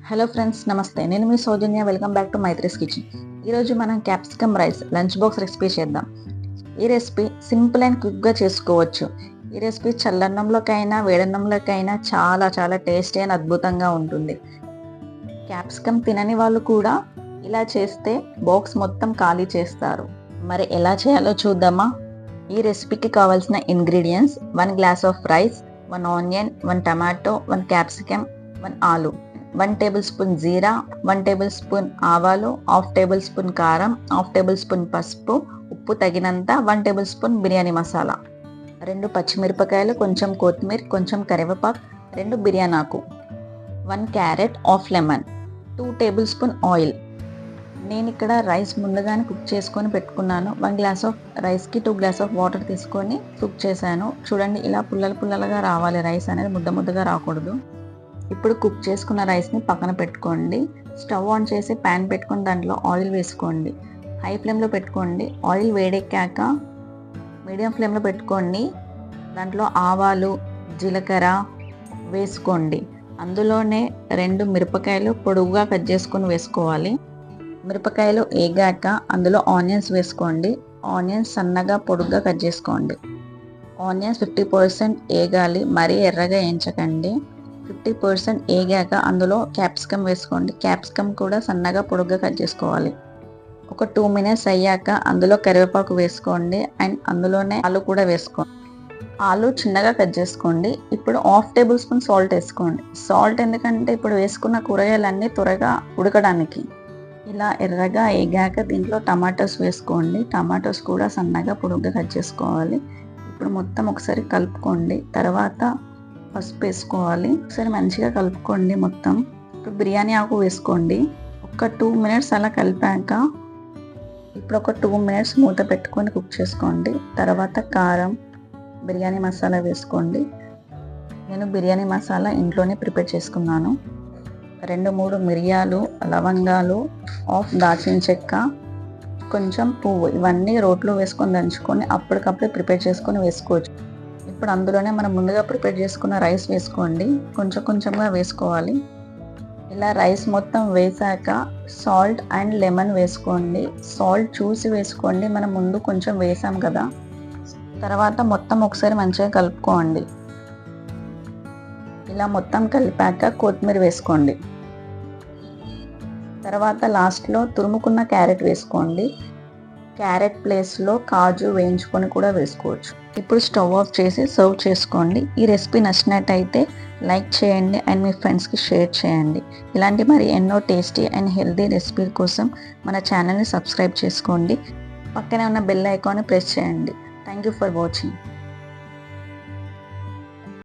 Hello friends, నమస్తే. నేను మీ Soujanya. Welcome back to Maitri's kitchen. ఈరోజు మనం capsicum rice lunch box recipe చేద్దాం. ఈ రెసిపీ సింపుల్ అండ్ క్విక్గా చేసుకోవచ్చు. ఈ రెసిపీ చల్లన్నంలోకైనా వేడన్నంలోకైనా చాలా చాలా టేస్టీ అండ్ అద్భుతంగా ఉంటుంది. క్యాప్సికమ్ తినని వాళ్ళు కూడా ఇలా చేస్తే బాక్స్ మొత్తం ఖాళీ చేస్తారు. మరి ఎలా చేయాలో చూద్దామా? ఈ రెసిపీకి కావాల్సిన ingredients: 1 glass of rice, 1 onion, 1 tomato, 1 capsicum, 1 ఆలు, 1 టేబుల్ స్పూన్ జీరా, 1 టేబుల్ స్పూన్ ఆవాలు, హాఫ్ టేబుల్ స్పూన్ కారం, హాఫ్ టేబుల్ స్పూన్ పసుపు, ఉప్పు తగినంత, 1 టేబుల్ స్పూన్ బిర్యానీ మసాలా, 2 పచ్చిమిరపకాయలు, కొంచెం కొత్తిమీర, కొంచెం కరివేపాకు, 2 బిర్యానీ ఆకు, 1 carrot, half lemon, 2 table spoon oil. నేను ఇక్కడ రైస్ ముందుగానే కుక్ చేసుకొని పెట్టుకున్నాను. 1 గ్లాస్ ఆఫ్ రైస్కి 2 గ్లాస్ ఆఫ్ వాటర్ తీసుకొని కుక్ చేశాను. చూడండి, ఇలా పుల్లలుగా రావాలి. రైస్ అనేది ముద్దగా రాకూడదు. ఇప్పుడు కుక్ చేసుకున్న రైస్ని పక్కన పెట్టుకోండి. స్టవ్ ఆన్ చేసి ప్యాన్ పెట్టుకొని దాంట్లో ఆయిల్ వేసుకోండి. హై ఫ్లేమ్లో పెట్టుకోండి. ఆయిల్ వేడెక్కాక మీడియం ఫ్లేమ్లో పెట్టుకోండి. దాంట్లో ఆవాలు, జీలకర్ర వేసుకోండి. అందులోనే 2 మిరపకాయలు పొడుగుగా కట్ చేసుకొని వేసుకోవాలి. మిరపకాయలు వేగాక అందులో ఆనియన్స్ వేసుకోండి. ఆనియన్స్ సన్నగా పొడుగ్గా కట్ చేసుకోండి. ఆనియన్స్ 50% వేగాలి, మరీ ఎర్రగా వేయించకండి. 50% వేగాక అందులో క్యాప్సికమ్ వేసుకోండి. క్యాప్సికమ్ కూడా సన్నగా పొడుగ్గా కట్ చేసుకోవాలి. ఒక 2 మినిట్స్ అయ్యాక అందులో కరివేపాకు వేసుకోండి. అండ్ అందులోనే ఆలు కూడా వేసుకోండి. ఆలు చిన్నగా కట్ చేసుకోండి. ఇప్పుడు హాఫ్ టేబుల్ స్పూన్ సాల్ట్ వేసుకోండి. సాల్ట్ ఎందుకంటే ఇప్పుడు వేసుకున్న కూరగాయలన్నీ త్వరగా ఉడకడానికి. ఇలా ఎర్రగా వేగాక దీంట్లో టమాటోస్ వేసుకోండి. టమాటోస్ కూడా సన్నగా పొడుగ్గా కట్ చేసుకోవాలి. ఇప్పుడు మొత్తం ఒకసారి కలుపుకోండి. తర్వాత పసుపు వేసుకోవాలి. ఒకసారి మంచిగా కలుపుకోండి మొత్తం. ఇప్పుడు బిర్యానీ ఆకు వేసుకోండి. ఒక 2 మినిట్స్ అలా కలిపాక ఇప్పుడు ఒక 2 మినిట్స్ మూత పెట్టుకొని కుక్ చేసుకోండి. తర్వాత కారం, బిర్యానీ మసాలా వేసుకోండి. నేను బిర్యానీ మసాలా ఇంట్లోనే ప్రిపేర్ చేసుకున్నాను. 2-3 మిరియాలు, లవంగాలు, హాఫ్ దాల్చిన చెక్క, కొంచెం పువ్వు, ఇవన్నీ రోట్లో వేసుకొని దంచుకొని అప్పటికప్పుడే ప్రిపేర్ చేసుకొని వేసుకోవచ్చు. ఇప్పుడు అందులోనే మనం ముందుగా ప్రిపేర్ చేసుకున్న రైస్ వేసుకోండి. కొంచెంగా వేసుకోవాలి. ఇలా రైస్ మొత్తం వేసాక సాల్ట్ అండ్ లెమన్ వేసుకోండి. సాల్ట్ చూసి వేసుకోండి, మనం ముందు కొంచెం వేసాం కదా. తర్వాత మొత్తం ఒకసారి మంచిగా కలుపుకోండి. ఇలా మొత్తం కలిపాక కొత్తిమీర వేసుకోండి. తర్వాత లాస్ట్లో తురుముకున్న క్యారెట్ వేసుకోండి. క్యారెట్ ప్లేస్లో కాజు వేయించుకొని కూడా వేసుకోవచ్చు. ఇప్పుడు స్టవ్ ఆఫ్ చేసి సర్వ్ చేసుకోండి. ఈ రెసిపీ నచ్చినట్టయితే లైక్ చేయండి అండ్ మీ ఫ్రెండ్స్కి షేర్ చేయండి. ఇలాంటి మరి ఎన్నో టేస్టీ అండ్ హెల్తీ రెసిపీల కోసం మన ఛానల్ని సబ్స్క్రైబ్ చేసుకోండి. పక్కనే ఉన్న బెల్ ఐకాన్ని ప్రెస్ చేయండి. Thank you for watching.